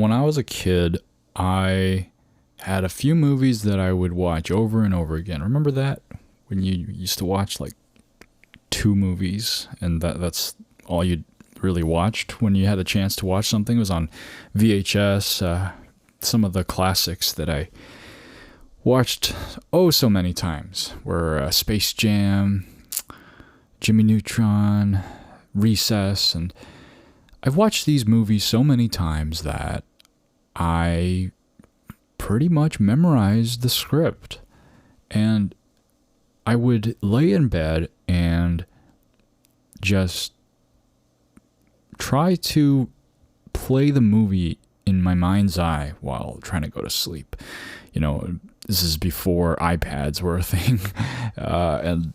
when I was a kid, I had a few movies that I would watch over and over again. Remember that? When you used to watch like two movies and that's all you really watched when you had a chance to watch something. It was on VHS. Some of the classics that I watched so many times were Space Jam, Jimmy Neutron, Recess, and I've watched these movies so many times that I pretty much memorized the script. And I would lay in bed and just try to play the movie in my mind's eye while trying to go to sleep. This is before iPads were a thing. And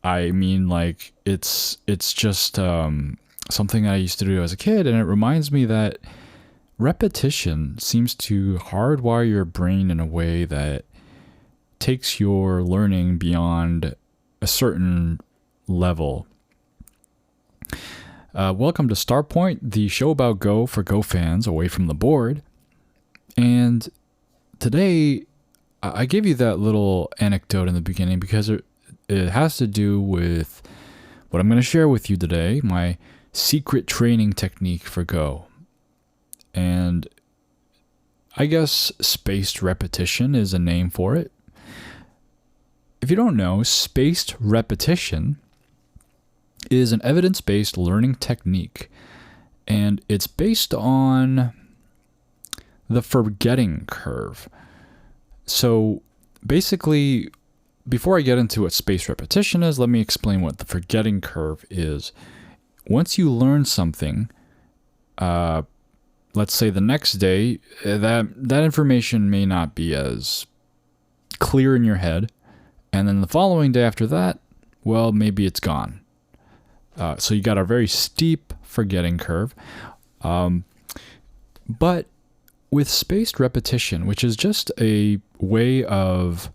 I mean, like, it's just something I used to do as a kid, and it reminds me that repetition seems to hardwire your brain in a way that takes your learning beyond a certain level. Welcome to Starpoint, the show about Go for Go fans away from the board. And today, I gave you that little anecdote in the beginning because it has to do with what I'm going to share with you today, my secret training technique for Go. And I guess spaced repetition is a name for it. If you don't know, spaced repetition is an evidence-based learning technique, and it's based on the forgetting curve. So basically, before I get into what spaced repetition is, let me explain what the forgetting curve is. Once you learn something, let's say the next day, that information may not be as clear in your head, and then the following day after that, well, maybe it's gone. So you got a very steep forgetting curve. But with spaced repetition, which is just a way of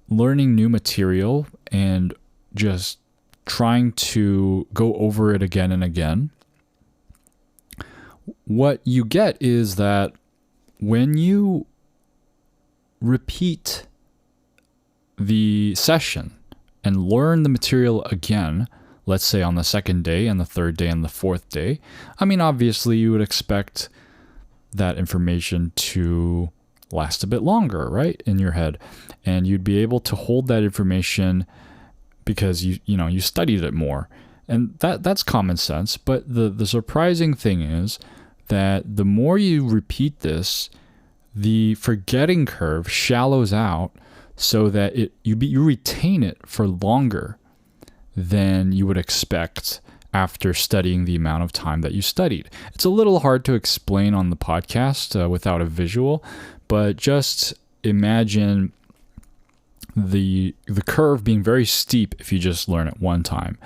learning new material and just trying to go over it again and again, what you get is that when you repeat the session and learn the material again, let's say on the second day and the third day and the fourth day, I mean, obviously you would expect that information to last a bit longer, right, in your head. And you'd be able to hold that information because you studied it more. And that's common sense. But the surprising thing is that the more you repeat this, the forgetting curve shallows out so that you retain it for longer than you would expect after studying the amount of time that you studied. It's a little hard to explain on the podcast without a visual, but just imagine the curve being very steep if you just learn it one time.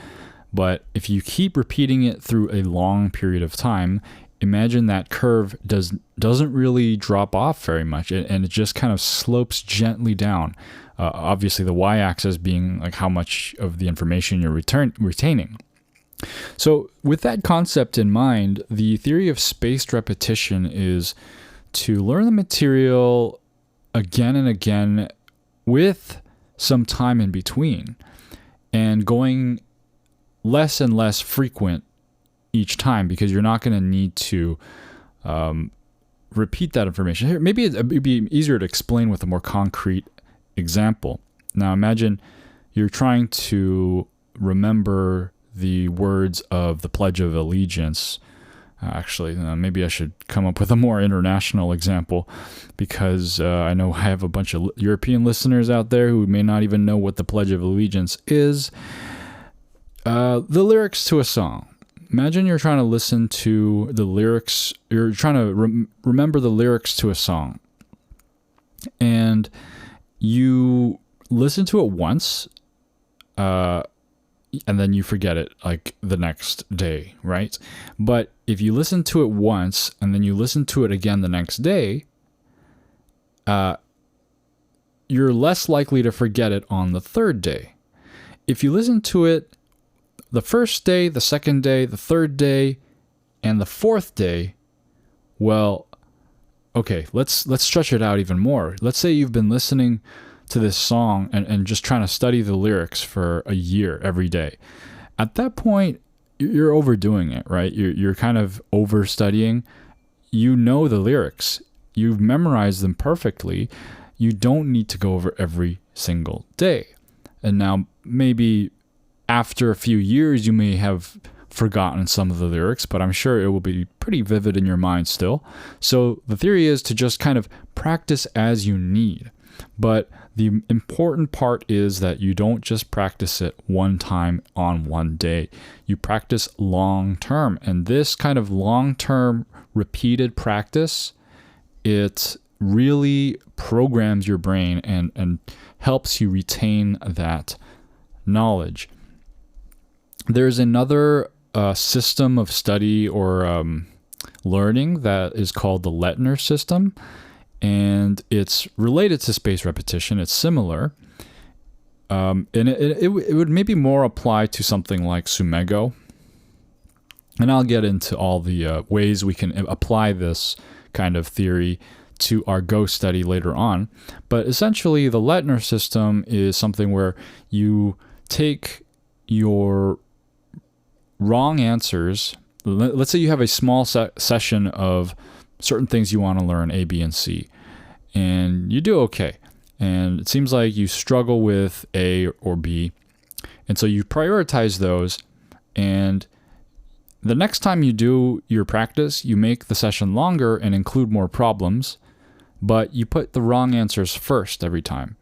But if you keep repeating it through a long period of time, imagine that curve doesn't really drop off very much, and it just kind of slopes gently down. Obviously, the y-axis being like how much of the information you're retaining. So with that concept in mind, the theory of spaced repetition is to learn the material again and again with some time in between, and going less and less frequent each time, because you're not going to need to repeat that information. Here, maybe it'd be easier to explain with a more concrete example. Now imagine you're trying to remember the words of the Pledge of Allegiance. Maybe I should come up with a more international example, because I know I have a bunch of European listeners out there who may not even know what the Pledge of Allegiance is. The lyrics to a song. Imagine you're trying to listen to the lyrics, you're trying to remember the lyrics to a song, and you listen to it once, and then you forget it like the next day, right? But if you listen to it once and then you listen to it again the next day, you're less likely to forget it on the third day. If you listen to it the first day, the second day, the third day, and the fourth day, Well, okay, let's stretch it out even more. Let's say you've been listening to this song and just trying to study the lyrics for a year every day. At that point, you're overdoing it, right? You're kind of overstudying. You know the lyrics. You've memorized them perfectly. You don't need to go over every single day. And now maybe after a few years, you may have forgotten some of the lyrics, but I'm sure it will be pretty vivid in your mind still. So the theory is to just kind of practice as you need. But the important part is that you don't just practice it one time on one day. You practice long term. And this kind of long term repeated practice, it really programs your brain and helps you retain that knowledge. There's another system of study or learning that is called the Lettner system, and it's related to spaced repetition. It's similar, and it would maybe more apply to something like Sumego, and I'll get into all the ways we can apply this kind of theory to our Go study later on. But essentially, the Lettner system is something where you take your wrong answers. Let's say you have a small session of certain things you want to learn, A, B, and C, and you do okay. And it seems like you struggle with A or B. And so you prioritize those. And the next time you do your practice, you make the session longer and include more problems, but you put the wrong answers first every time.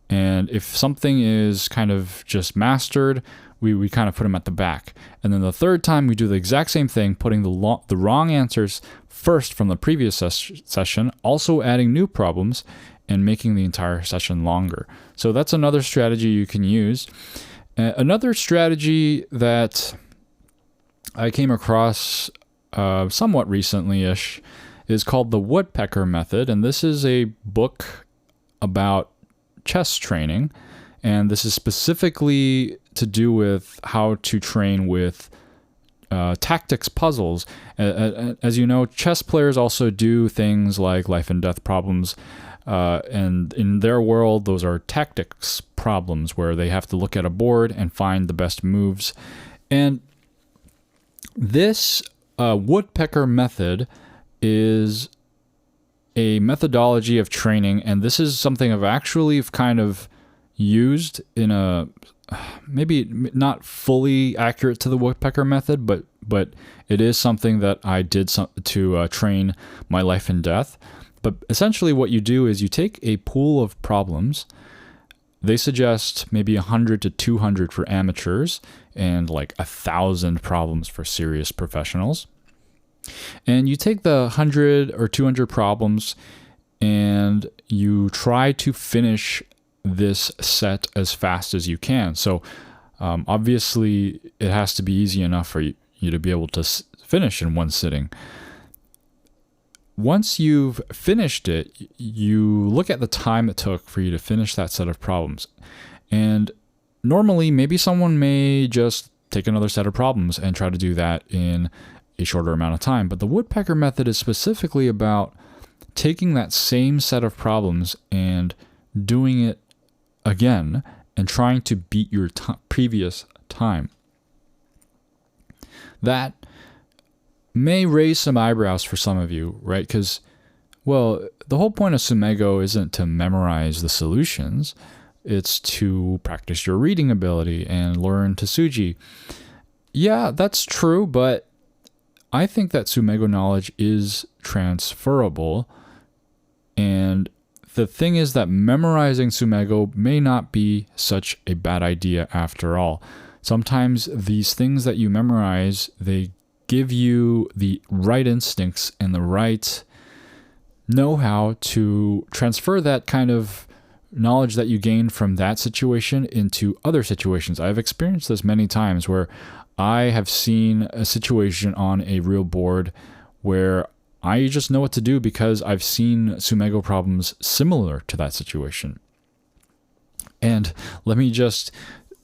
And if something is kind of just mastered, we kind of put them at the back. And then the third time we do the exact same thing, putting the wrong answers first from the previous session, also adding new problems and making the entire session longer. So that's another strategy you can use. Another strategy that I came across somewhat recently-ish is called the Woodpecker method. And this is a book about chess training. And this is specifically to do with how to train with tactics puzzles. As you know, chess players also do things like life and death problems. And in their world, those are tactics problems where they have to look at a board and find the best moves. And this Woodpecker method is a methodology of training. And this is something I've actually kind of used in a maybe not fully accurate to the Woodpecker method, but it is something that I did to train my life and death. But essentially what you do is you take a pool of problems. They suggest maybe 100 to 200 for amateurs and like 1,000 problems for serious professionals. And you take the 100 or 200 problems and you try to finish this set as fast as you can. So obviously it has to be easy enough for you to be able to finish in one sitting. Once you've finished it, you look at the time it took for you to finish that set of problems. And normally maybe someone may just take another set of problems and try to do that in a shorter amount of time. But the Woodpecker method is specifically about taking that same set of problems and doing it again and trying to beat your previous time. That may raise some eyebrows for some of you, right? Because, well, the whole point of Sumego isn't to memorize the solutions. It's to practice your reading ability and learn Tsuji. Yeah, that's true, but I think that Sumego knowledge is transferable. And the thing is that memorizing Sumego may not be such a bad idea after all. Sometimes these things that you memorize, they give you the right instincts and the right know-how to transfer that kind of knowledge that you gained from that situation into other situations. I've experienced this many times where I have seen a situation on a real board where I just know what to do because I've seen Sumego problems similar to that situation. And let me just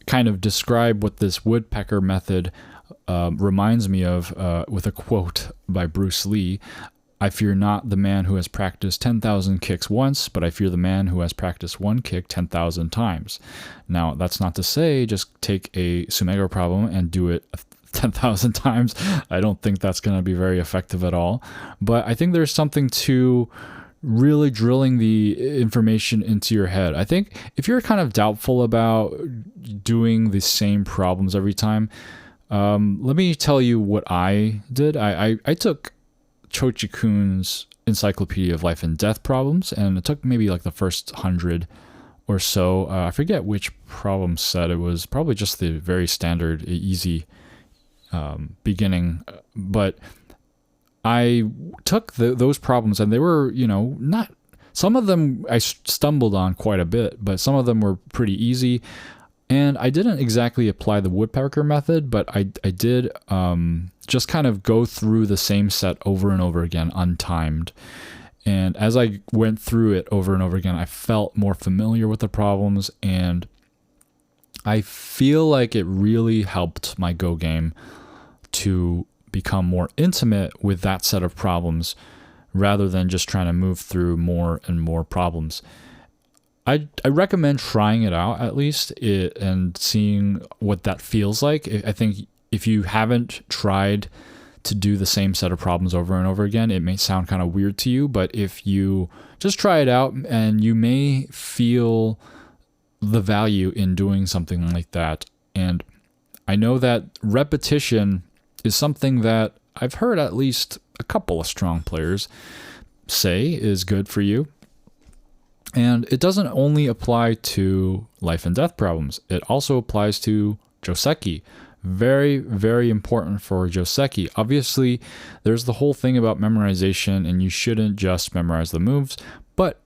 kind of describe what this Woodpecker method reminds me of with a quote by Bruce Lee. I fear not the man who has practiced 10,000 kicks once, but I fear the man who has practiced one kick 10,000 times. Now, that's not to say just take a Sumego problem and do it 10,000 times. I don't think that's going to be very effective at all. But I think there's something to really drilling the information into your head. I think if you're kind of doubtful about doing the same problems every time, let me tell you what I did. I took Chochikun's Encyclopedia of Life and Death problems, and it took maybe like the first 100 or so. I forget which problem set. It was probably just the very standard, easy beginning. But I took those problems, and they were, not, some of them I stumbled on quite a bit, but some of them were pretty easy. And I didn't exactly apply the Woodpecker method, but I did just kind of go through the same set over and over again, untimed. And as I went through it over and over again, I felt more familiar with the problems, and I feel like it really helped my Go game to become more intimate with that set of problems rather than just trying to move through more and more problems. I recommend trying it out at least and seeing what that feels like. I think if you haven't tried to do the same set of problems over and over again, it may sound kind of weird to you, but if you just try it out, and you may feel the value in doing something like that. And I know that repetition is something that I've heard at least a couple of strong players say is good for you. And it doesn't only apply to life and death problems. It also applies to Joseki. Very, very important for Joseki. Obviously, there's the whole thing about memorization, and you shouldn't just memorize the moves, but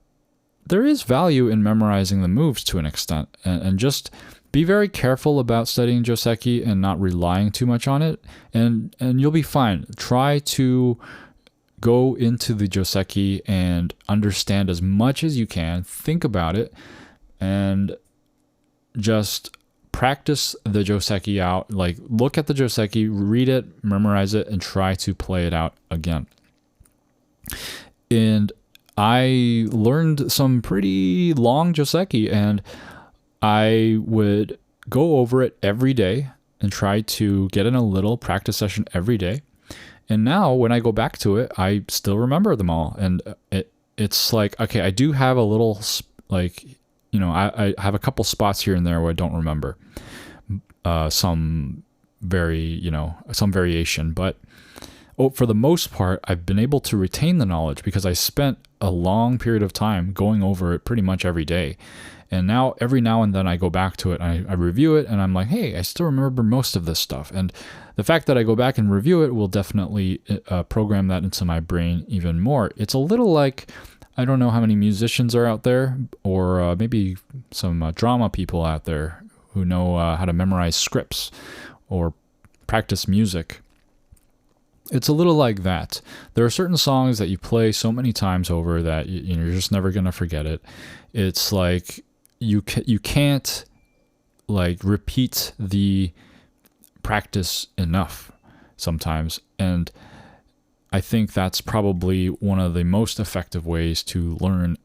there is value in memorizing the moves to an extent. And just be very careful about studying Joseki and not relying too much on it, and you'll be fine. Try to go into the Joseki and understand as much as you can. Think about it and just practice the Joseki out. Like, look at the Joseki, read it, memorize it, and try to play it out again. And I learned some pretty long Joseki, and I would go over it every day and try to get in a little practice session every day. And now when I go back to it, I still remember them all. And it's like, okay, I do have a little, I have a couple spots here and there where I don't remember some variation. But for the most part, I've been able to retain the knowledge because I spent a long period of time going over it pretty much every day. And now, every now and then I go back to it, and I review it, and I'm like, hey, I still remember most of this stuff. And the fact that I go back and review it will definitely program that into my brain even more. It's a little like, I don't know how many musicians are out there, or maybe some drama people out there who know how to memorize scripts or practice music. It's a little like that. There are certain songs that you play so many times over that you're just never going to forget it. It's like you can't like repeat the practice enough sometimes. And I think that's probably one of the most effective ways to learn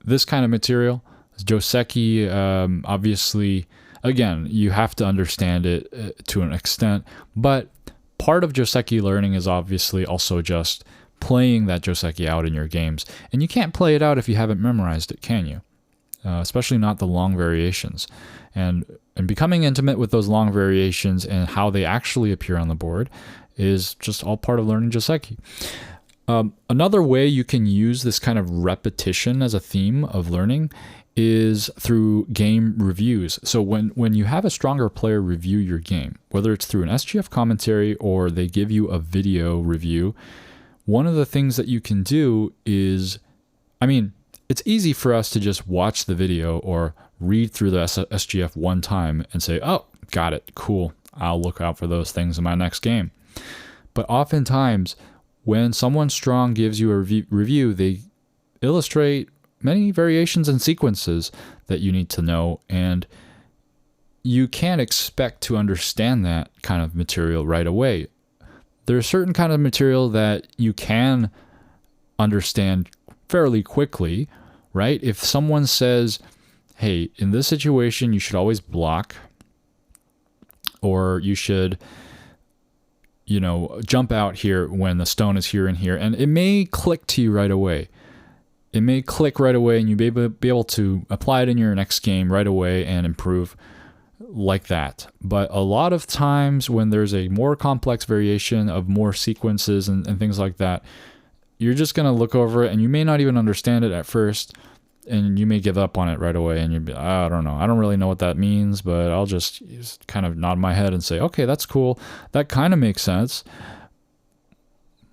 this kind of material. Joseki, obviously, again, you have to understand it to an extent, but part of Joseki learning is obviously also just playing that Joseki out in your games. And you can't play it out if you haven't memorized it, can you? Especially not the long variations. And becoming intimate with those long variations and how they actually appear on the board is just all part of learning Joseki. Another way you can use this kind of repetition as a theme of learning is through game reviews. So when you have a stronger player review your game, whether it's through an SGF commentary or they give you a video review, one of the things that you can do is, it's easy for us to just watch the video or read through the SGF one time and say, oh, got it, cool, I'll look out for those things in my next game. But oftentimes, when someone strong gives you a review, they illustrate many variations and sequences that you need to know, and you can't expect to understand that kind of material right away. There's certain kind of material that you can understand fairly quickly, right? If someone says, hey, in this situation, you should always block, or you should, jump out here when the stone is here and here, and it may click to you right away. It may click right away, and you be able to apply it in your next game right away and improve like that. But a lot of times when there's a more complex variation of more sequences and things like that, you're just going to look over it and you may not even understand it at first, and you may give up on it right away, and you'd be, I don't know. I don't really know what that means, but I'll just kind of nod my head and say, okay, that's cool. That kind of makes sense.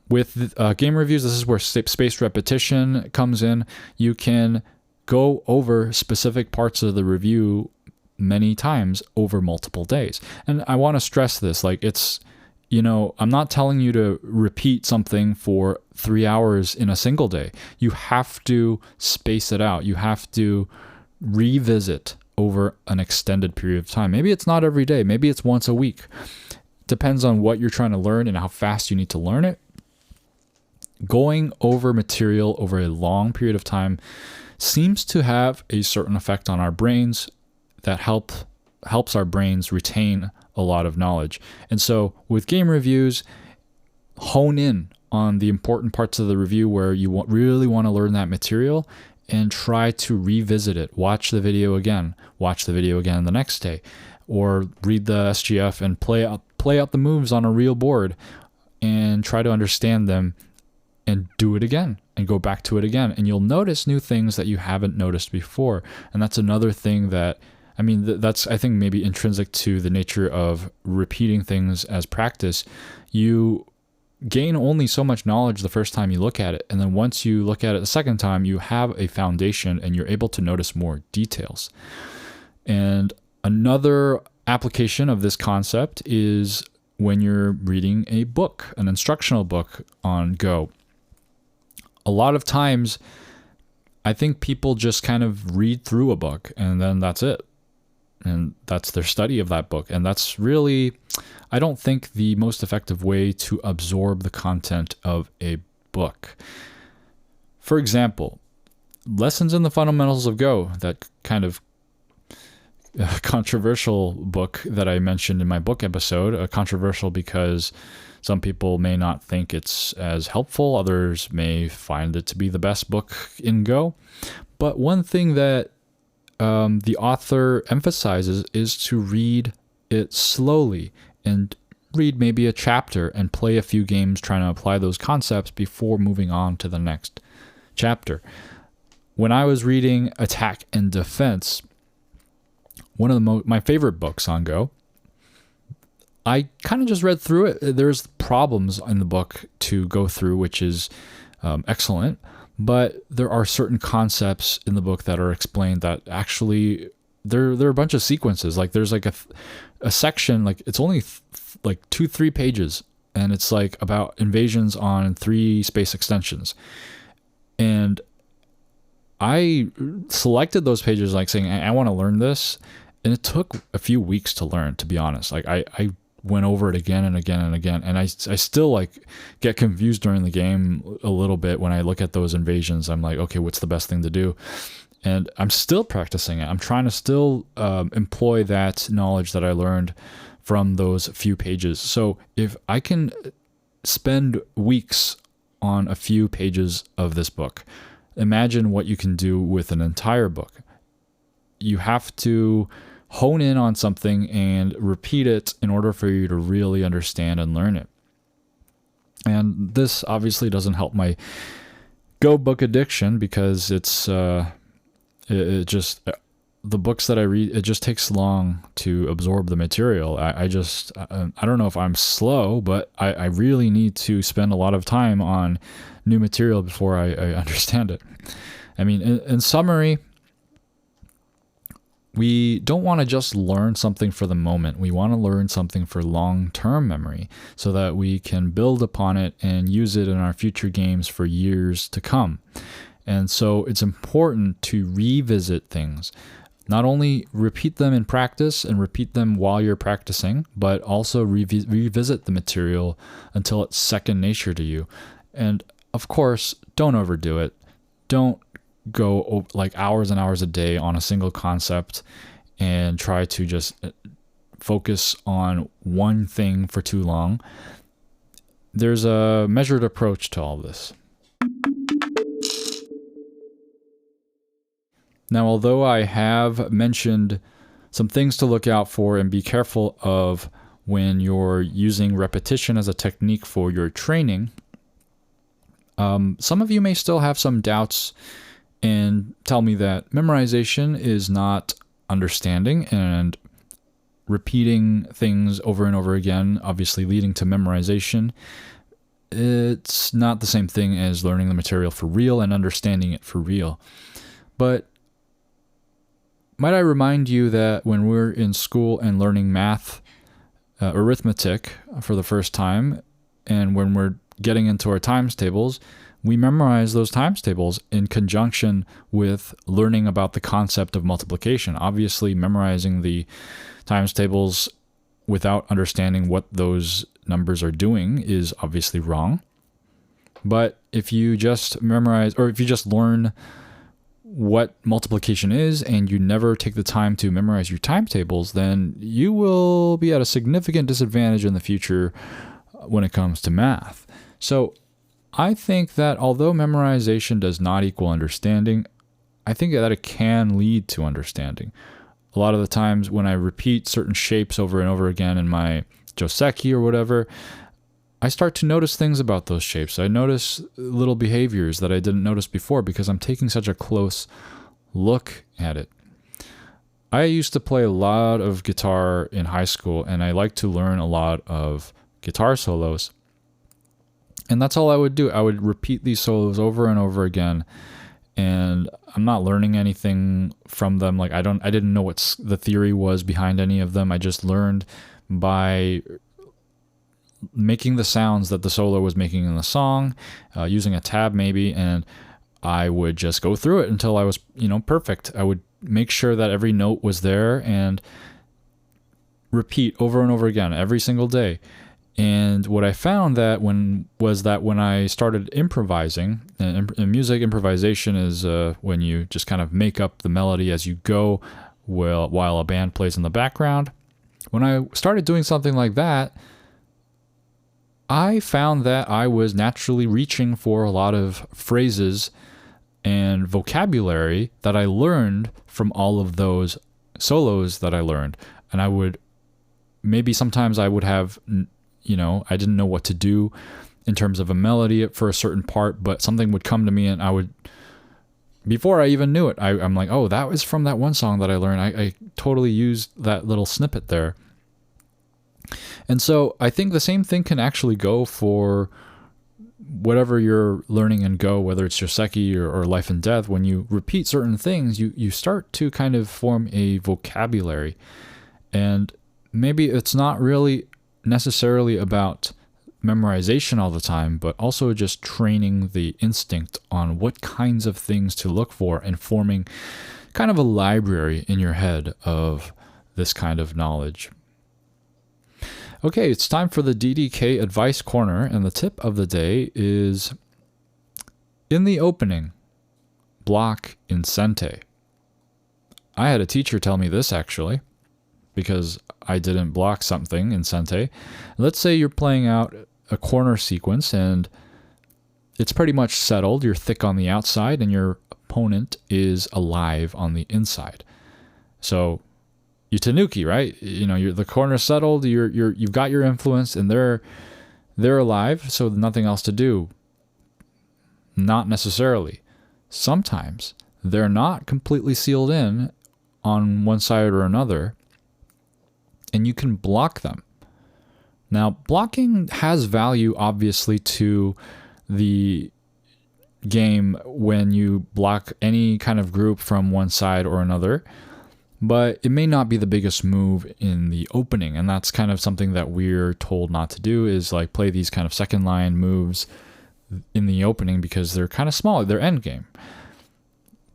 With game reviews, this is where spaced repetition comes in. You can go over specific parts of the review many times over multiple days. And I want to stress this, like it's, I'm not telling you to repeat something for 3 hours in a single day. You have to space it out. You have to revisit over an extended period of time. Maybe it's not every day. Maybe it's once a week. Depends on what you're trying to learn and how fast you need to learn it. Going over material over a long period of time seems to have a certain effect on our brains that helps our brains retain a lot of knowledge. And so with game reviews, hone in on the important parts of the review where you really want to learn that material, and try to revisit it. Watch the video again the next day, or read the SGF and play out the moves on a real board and try to understand them, and do it again and go back to it again. And you'll notice new things that you haven't noticed before. And that's another thing that, that's, I think, maybe intrinsic to the nature of repeating things as practice. You gain only so much knowledge the first time you look at it. And then once you look at it the second time, you have a foundation and you're able to notice more details. And another application of this concept is when you're reading a book, an instructional book on Go. A lot of times, I think people just kind of read through a book and then that's it. And that's their study of that book. And that's really, I don't think, the most effective way to absorb the content of a book. For example, Lessons in the Fundamentals of Go, that kind of controversial book that I mentioned in my book episode, controversial because some people may not think it's as helpful. Others may find it to be the best book in Go. But one thing that the author emphasizes is to read it slowly and read maybe a chapter and play a few games trying to apply those concepts before moving on to the next chapter. When I was reading Attack and Defense, one of my favorite books on Go, I kind of just read through it. There's problems in the book to go through, which is excellent. But there are certain concepts in the book that are explained that actually there are a bunch of sequences. Like there's like a section, like it's only like 2-3 pages, and it's like about invasions on 3 space extensions. And I selected those pages like saying, I want to learn this. And it took a few weeks to learn, to be honest. Like I went over it again and again and again. And I still like get confused during the game a little bit when I look at those invasions. I'm like, okay, what's the best thing to do? And I'm still practicing it. I'm trying to still employ that knowledge that I learned from those few pages. So if I can spend weeks on a few pages of this book, imagine what you can do with an entire book. You have to hone in on something and repeat it in order for you to really understand and learn it. And this obviously doesn't help my Go book addiction, because it's it just, the books that I read, it just takes long to absorb the material. I don't know if I'm slow, but I really need to spend a lot of time on new material before I understand it. I mean, in summary, we don't want to just learn something for the moment. We want to learn something for long-term memory so that we can build upon it and use it in our future games for years to come. And so it's important to revisit things. Not only repeat them in practice and repeat them while you're practicing, but also revisit the material until it's second nature to you. And of course, don't overdo it. Don't go like hours and hours a day on a single concept and try to just focus on one thing for too long. There's a measured approach to all this. Now, although I have mentioned some things to look out for and be careful of when you're using repetition as a technique for your training, some of you may still have some doubts and tell me that memorization is not understanding, and repeating things over and over again, obviously leading to memorization. It's not the same thing as learning the material for real and understanding it for real. But might I remind you that when we're in school and learning math, arithmetic for the first time, and when we're getting into our times tables, we memorize those times tables in conjunction with learning about the concept of multiplication. Obviously, memorizing the times tables without understanding what those numbers are doing is obviously wrong. But if you just memorize, or if you just learn what multiplication is and you never take the time to memorize your timetables, then you will be at a significant disadvantage in the future when it comes to math. So I think that although memorization does not equal understanding, I think that it can lead to understanding. A lot of the times when I repeat certain shapes over and over again in my joseki or whatever, I start to notice things about those shapes. I notice little behaviors that I didn't notice before because I'm taking such a close look at it. I used to play a lot of guitar in high school, and I like to learn a lot of guitar solos. And that's all I would do. I would repeat these solos over and over again, and I'm not learning anything from them. Like I didn't know what the theory was behind any of them. I just learned by making the sounds that the solo was making in the song, using a tab maybe, and I would just go through it until I was, perfect. I would make sure that every note was there and repeat over and over again every single day. And what I found was that when I started improvising, and music improvisation is when you just kind of make up the melody as you go while a band plays in the background. When I started doing something like that, I found that I was naturally reaching for a lot of phrases and vocabulary that I learned from all of those solos that I learned. And sometimes I would have, I didn't know what to do in terms of a melody for a certain part, but something would come to me and before I even knew it, I'm like, oh, that was from that one song that I learned. I totally used that little snippet there. And so I think the same thing can actually go for whatever you're learning in Go, whether it's Joseki or Life and Death. When you repeat certain things, you start to kind of form a vocabulary. And maybe it's not really necessarily about memorization all the time, but also just training the instinct on what kinds of things to look for and forming kind of a library in your head of this kind of knowledge. Okay, it's time for the DDK Advice Corner, and the tip of the day is, in the opening, block in sente. I had a teacher tell me this, actually, because I didn't block something in sente. Let's say you're playing out a corner sequence, and it's pretty much settled. You're thick on the outside, and your opponent is alive on the inside. So you tanuki, right? You're the corner settled. You've got your influence, and they're alive. So nothing else to do. Not necessarily. Sometimes they're not completely sealed in on one side or another, and you can block them. Now, blocking has value, obviously, to the game when you block any kind of group from one side or another. But it may not be the biggest move in the opening, and that's kind of something that we're told not to do, is like play these kind of second line moves in the opening because they're kind of small, they're end game.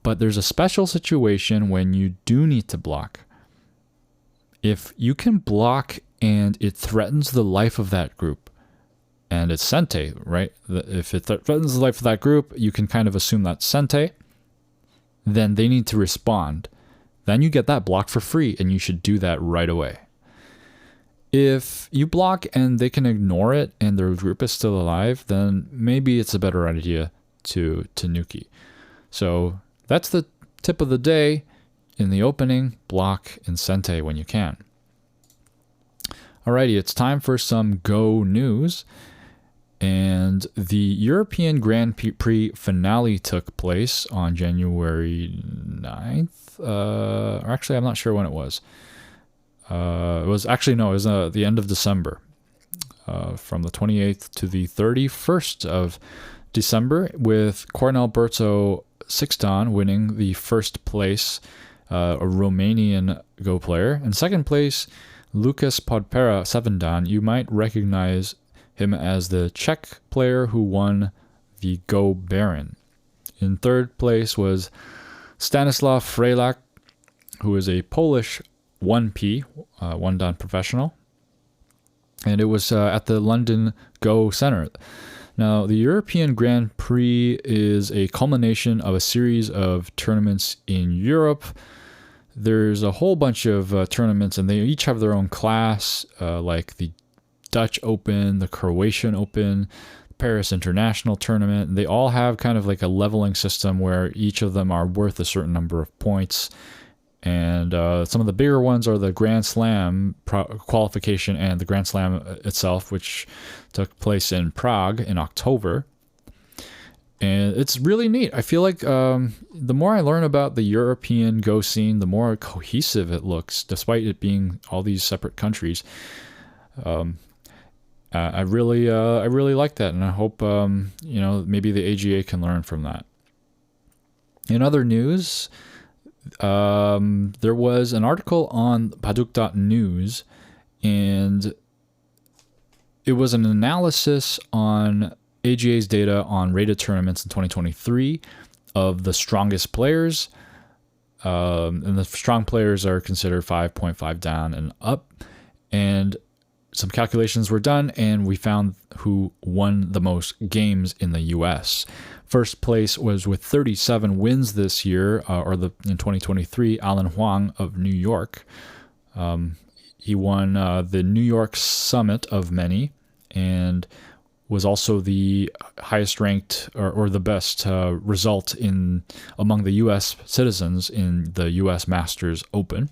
But there's a special situation when you do need to block. If you can block and it threatens the life of that group, and it's Sente, right? If it threatens the life of that group, you can kind of assume that's Sente. Then they need to respond. Then you get that block for free, and you should do that right away. If you block and they can ignore it and their group is still alive, then maybe it's a better idea to Nuki. So that's the tip of the day. In the opening, block and Sente when you can. Alrighty, it's time for some Go news. And the European Grand Prix finale took place on January 9th. Actually, I'm not sure when it was. It was the end of December. From the 28th to the 31st of December, with Cornelberto Sixton winning the first place, a Romanian Go player. In second place, Lucas Podpera Sevendan. You might recognize him as the Czech player who won the Go Baron. In third place was Stanislav Frelak, who is a Polish 1P, one dan professional. And it was at the London Go Center. Now, the European Grand Prix is a culmination of a series of tournaments in Europe. There's a whole bunch of tournaments, and they each have their own class, like the Dutch Open, the Croatian Open, the Paris International Tournament. And they all have kind of like a leveling system where each of them are worth a certain number of points. And some of the bigger ones are the Grand Slam qualification and the Grand Slam itself, which took place in Prague in October. And it's really neat. I feel like the more I learn about the European Go scene, the more cohesive it looks, despite it being all these separate countries. I really like that, and I hope maybe the AGA can learn from that. In other news, there was an article on Paduk.news, and it was an analysis on AGA's data on rated tournaments in 2023 of the strongest players. And the strong players are considered 5.5 down and up. And some calculations were done, and we found who won the most games in the U.S. First place was with 37 wins this year, in 2023, Alan Huang of New York. He won the New York Summit of many, and was also the highest ranked or the best result among the U.S. citizens in the U.S. Masters Open.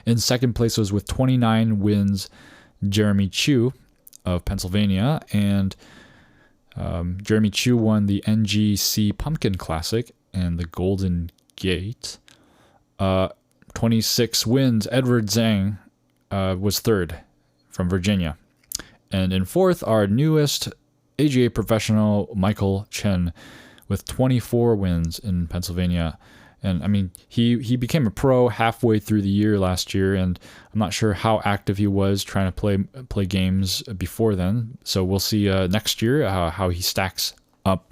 In second place was with 29 wins, Jeremy Chu of Pennsylvania, and Jeremy Chu won the NGC Pumpkin Classic and the Golden Gate. 26 wins, Edward Zhang was third from Virginia. And in fourth, our newest AGA professional, Michael Chen, with 24 wins in Pennsylvania. And I mean, he became a pro halfway through the year last year, and I'm not sure how active he was trying to play games before then. So we'll see next year how he stacks up.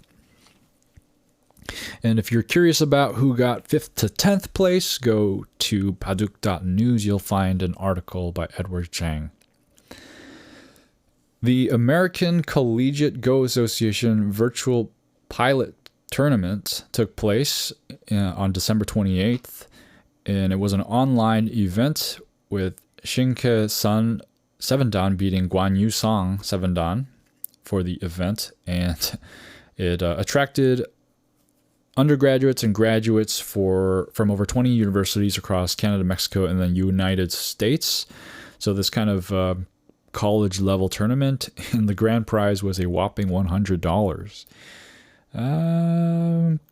And if you're curious about who got 5th to 10th place, go to Paduk.news. You'll find an article by Edward Chang. The American Collegiate Go Association Virtual Pilot Tournament took place on December 28th, and it was an online event with Shinke Sun 7-dan beating Guan Yu Song 7-dan for the event, and it attracted undergraduates and graduates from over 20 universities across Canada, Mexico, and the United States. So this kind of college level tournament, and the grand prize was a whopping $100.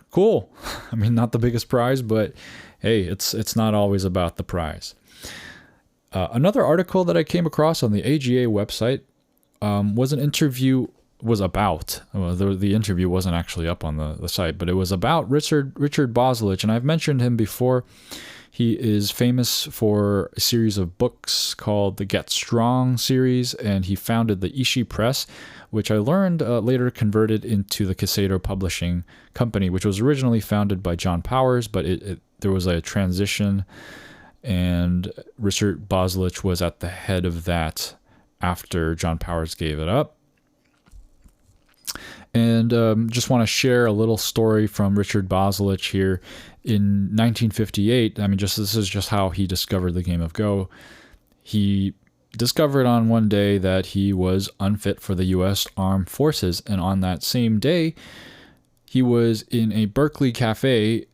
Cool. I mean, not the biggest prize, but hey, it's not always about the prize. Another article that I came across on the AGA website was an interview. The interview wasn't actually up on the site, but it was about Richard Bozulich, and I've mentioned him before. He is famous for a series of books called the Get Strong series, and he founded the Ishii Press, which I learned later converted into the Casado Publishing Company, which was originally founded by John Powers, but there was a transition, and Richard Bozulich was at the head of that after John Powers gave it up. And just want to share a little story from Richard Bozulich here. In 1958, this is just how he discovered the game of Go. He discovered on one day that he was unfit for the U.S. Armed Forces, and on that same day, he was in a Berkeley cafe,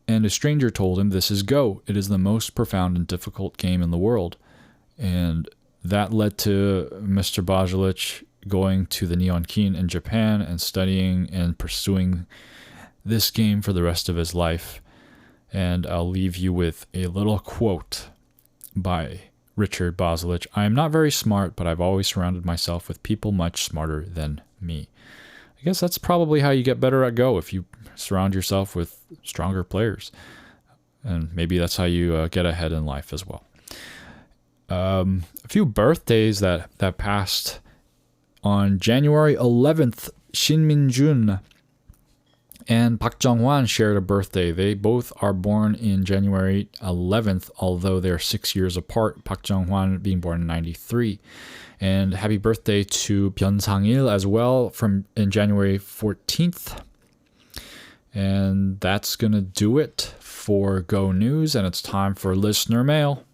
and a stranger told him, "This is Go. It is the most profound and difficult game in the world." And that led to Mr. Bozulich going to the Nihonkin in Japan and studying and pursuing this game for the rest of his life. And I'll leave you with a little quote by Richard Bozulich. "I am not very smart, but I've always surrounded myself with people much smarter than me." I guess that's probably how you get better at Go, if you surround yourself with stronger players. And maybe that's how you get ahead in life as well. A few birthdays that passed. On January 11th, Shin Min-jun and Park Jung-hwan shared a birthday. They both are born in January 11th, although they're 6 years apart, Park Jung-hwan being born in 93. And happy birthday to Byun Sang-il as well in January 14th. And that's going to do it for Go News, and it's time for listener mail.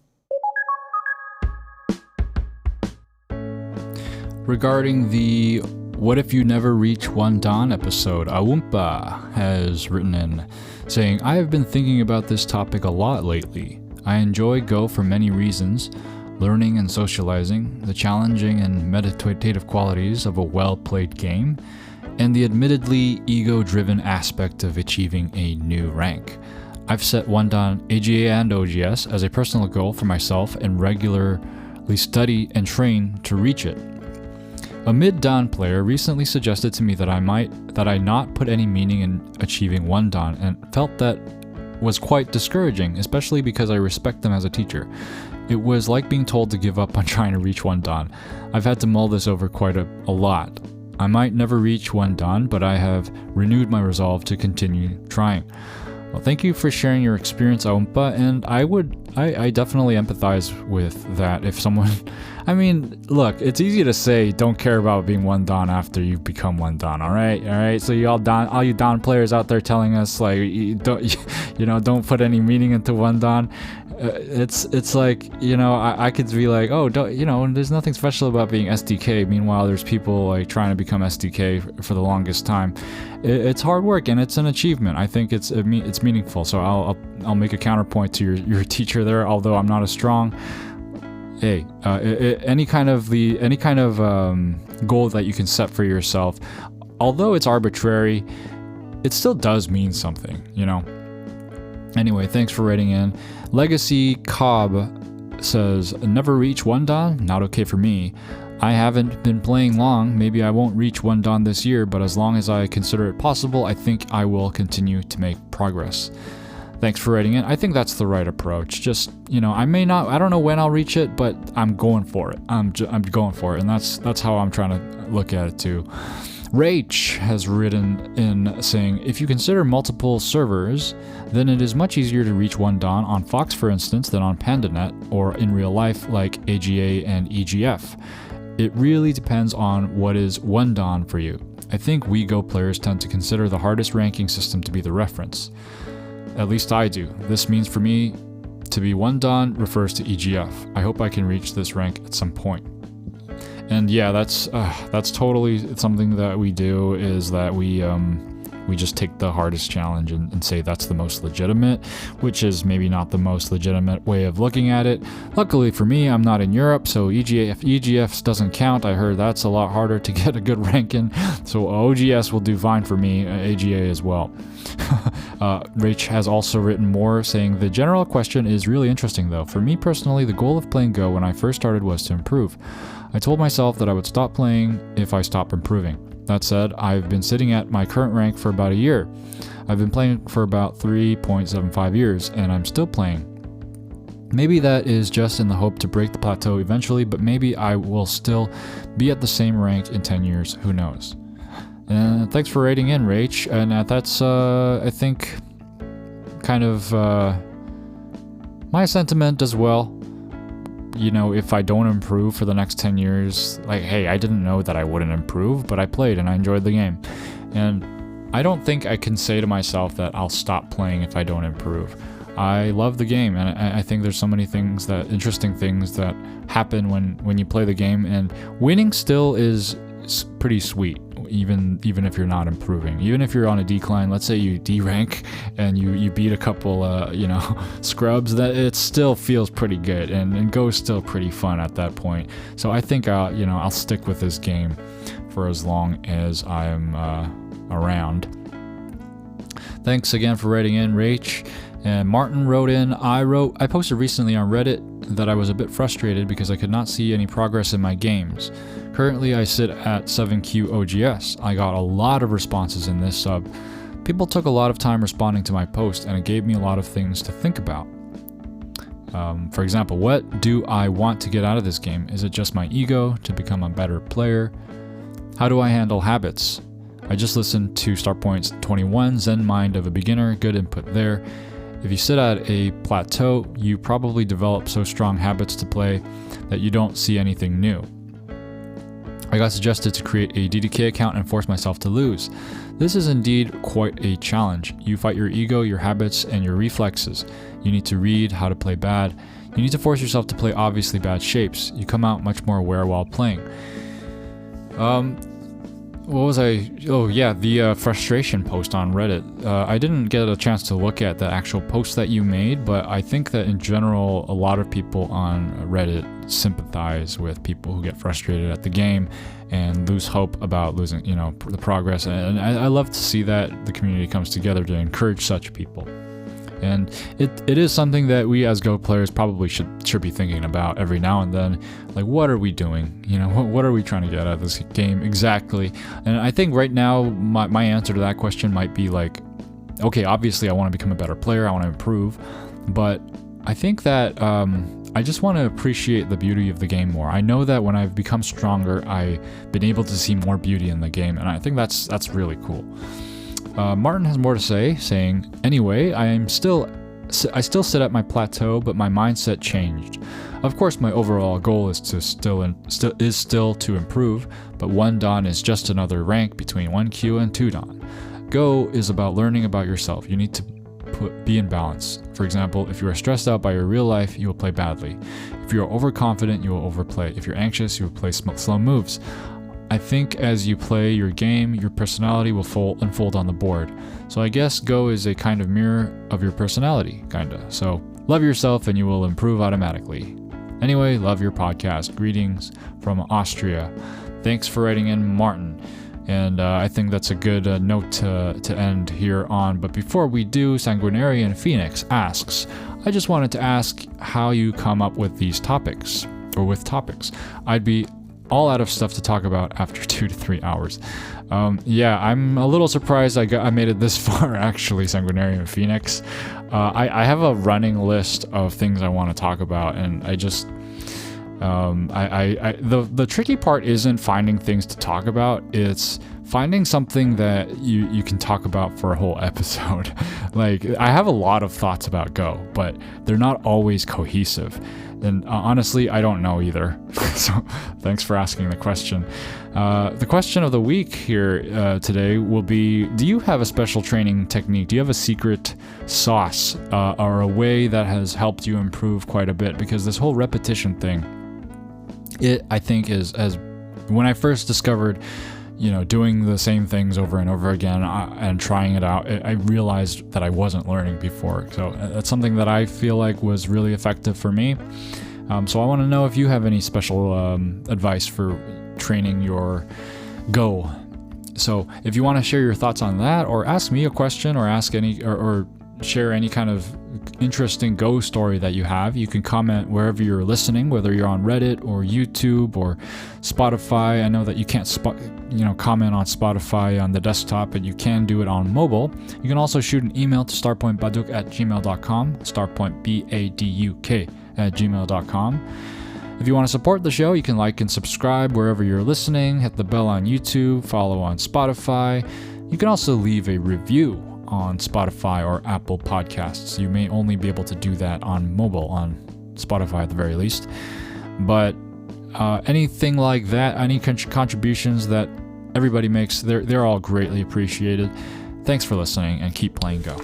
Regarding the What If You Never Reach One Dan episode, Awumpa has written in saying, "I have been thinking about this topic a lot lately. I enjoy Go for many reasons: learning and socializing, the challenging and meditative qualities of a well-played game, and the admittedly ego-driven aspect of achieving a new rank. I've set one Dan AGA and OGS as a personal goal for myself and regularly study and train to reach it. A mid-Dan player recently suggested to me that I not put any meaning in achieving one Dan, and felt that was quite discouraging, especially because I respect them as a teacher. It was like being told to give up on trying to reach one Dan. I've had to mull this over quite a lot. I might never reach one Dan, but I have renewed my resolve to continue trying." Well, thank you for sharing your experience, Aumpa, and I definitely empathize with that. If someone, look, it's easy to say don't care about being one Dan after you've become one Dan, all right? So all you Dan players out there telling us like don't put any meaning into one Dan. It's like, I could be like, oh, there's nothing special about being SDK. Meanwhile, there's people like trying to become SDK for the longest time. It's hard work and it's an achievement. I think it's meaningful. So I'll make a counterpoint to your teacher there. Although I'm not as strong. Hey, any kind of goal that you can set for yourself, although it's arbitrary, it still does mean something. Anyway, thanks for writing in. Legacy Cobb says, "Never reach one Dan? Not okay for me. I haven't been playing long. Maybe I won't reach one Dan this year, but as long as I consider it possible, I think I will continue to make progress." Thanks for writing in. I think that's the right approach. Just, I don't know when I'll reach it, but I'm going for it. I'm going for it, and that's how I'm trying to look at it too. Rach has written in saying, "If you consider multiple servers, then it is much easier to reach one Dan on Fox, for instance, than on PandaNet, or in real life like AGA and EGF. It really depends on what is one Dan for you. I think we Go players tend to consider the hardest ranking system to be the reference. At least I do. This means for me, to be one Dan refers to EGF. I hope I can reach this rank at some point." And yeah, that's totally something that we do, is that we just take the hardest challenge and say that's the most legitimate, which is maybe not the most legitimate way of looking at it. Luckily for me, I'm not in Europe, so EGF doesn't count. I heard that's a lot harder to get a good rank in, so OGS will do fine for me, AGA as well. Rach has also written more, saying, "The general question is really interesting though. For me personally, the goal of playing Go when I first started was to improve. I told myself that I would stop playing if I stopped improving. That said, I've been sitting at my current rank for about a year. I've been playing for about 3.75 years, and I'm still playing. Maybe that is just in the hope to break the plateau eventually, but maybe I will still be at the same rank in 10 years, who knows." And thanks for writing in, Rach. And that's, I think, kind of my sentiment as well. if I don't improve for the next 10 years, like, hey, I didn't know that I wouldn't improve, but I played and I enjoyed the game. And I don't think I can say to myself that I'll stop playing if I don't improve. I love the game, and I think there's so many interesting things that happen when you play the game, and winning still is pretty sweet, even if you're not improving. Even if you're on a decline, let's say you D-rank and you beat a couple scrubs, that it still feels pretty good, and Go's still pretty fun at that point. So I think I'll stick with this game for as long as I'm around. Thanks again for writing in, Rach. And Martin wrote in, I posted recently on Reddit that I was a bit frustrated because I could not see any progress in my games. Currently I sit at 7Q OGS. I got a lot of responses in this sub. People took a lot of time responding to my post, and it gave me a lot of things to think about. For example, what do I want to get out of this game? Is it just my ego to become a better player? How do I handle habits? I just listened to Starpoint's 21 Zen Mind of a Beginner, good input there. If you sit at a plateau, you probably develop so strong habits to play that you don't see anything new. I got suggested to create a DDK account and force myself to lose. This is indeed quite a challenge. You fight your ego, your habits, and your reflexes. You need to read how to play bad. You need to force yourself to play obviously bad shapes. You come out much more aware while playing. What was I? Oh yeah, the frustration post on Reddit. I didn't get a chance to look at the actual post that you made, but I think that in general, a lot of people on Reddit sympathize with people who get frustrated at the game and lose hope about losing, the progress. And I love to see that the community comes together to encourage such people. And it is something that we as Go players probably should be thinking about every now and then. Like, what are we doing? What are we trying to get out of this game exactly? And I think right now my answer to that question might be like, okay, obviously I want to become a better player, I want to improve, but I think that I just want to appreciate the beauty of the game more. I know that when I've become stronger, I've been able to see more beauty in the game, and I think that's really cool. Martin has more to say, saying, anyway, I still sit at my plateau, but my mindset changed. Of course, my overall goal is still to improve, but 1 Dan is just another rank between 1Q and 2 Dan. Go is about learning about yourself. You need to be in balance. For example, if you are stressed out by your real life, you will play badly. If you are overconfident, you will overplay. If you're anxious, you will play slow moves. I think as you play your game, your personality will unfold on the board. So I guess Go is a kind of mirror of your personality, kinda. So love yourself and you will improve automatically. Anyway, love your podcast. Greetings from Austria. Thanks for writing in, Martin. And I think that's a good note to end here on. But before we do, Sanguinarian Phoenix asks, I just wanted to ask how you come up with these topics, or with topics. I'd be all out of stuff to talk about after 2 to 3 hours. Yeah, I'm a little surprised I made it this far, actually, Sanguinarian Phoenix. I have a running list of things I want to talk about, and I just... the tricky part isn't finding things to talk about, it's finding something that you can talk about for a whole episode. Like, I have a lot of thoughts about Go, but they're not always cohesive. And honestly, I don't know either. So thanks for asking the question. The question of the week here today will be, do you have a special training technique? Do you have a secret sauce or a way that has helped you improve quite a bit? Because this whole repetition thing, I think is, as when I first discovered, doing the same things over and over again and trying it out, I realized that I wasn't learning before. So that's something that I feel like was really effective for me. So I want to know if you have any special advice for training your Go. So if you want to share your thoughts on that, or ask me a question, or ask any or share any kind of interesting Go story that you have, you can comment wherever you're listening, whether you're on Reddit or YouTube or Spotify. I know that you can't comment on Spotify on the desktop, but you can do it on mobile. You can also shoot an email to starpointbaduk@gmail.com, starpointbaduk@gmail.com. If you want to support the show, you can like and subscribe wherever you're listening, hit the bell on YouTube, follow on Spotify. You can also leave a review on Spotify or Apple Podcasts. You may only be able to do that on mobile, on Spotify at the very least. But anything like that, any contributions that everybody makes, they're all greatly appreciated. Thanks for listening, and keep playing Go.